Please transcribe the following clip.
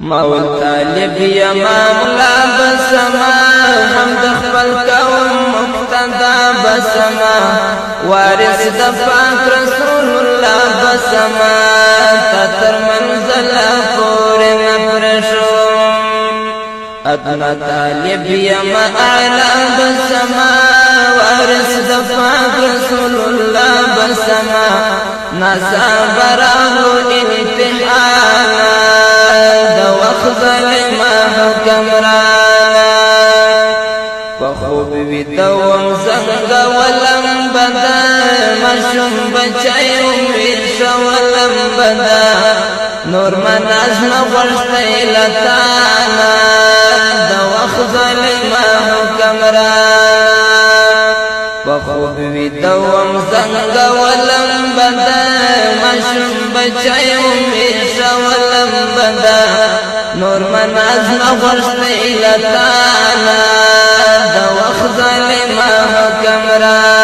مول طالب یما ملا بسما حمد خپل کوم مقتدا بسما وارث د پاک رسول الله بسما تر منزل پورې مپرشو ادنا طالب یما اعلی بسما وارث د پاک رسول الله بسما ناسا برانو امتحانا ظلما حکمرانا فخوب ویدوم زنگ ولم بدا مشم بچایم ویش ولم بدا نور مناز نغرشتی لتانا دوخ ظلما حکمرانا فخوب ویدوم زنگ ولم بدا مشم بچایم ویش ولم بدا نور مناز نغرشتی لتانا دا وخت ظلما حکمرانا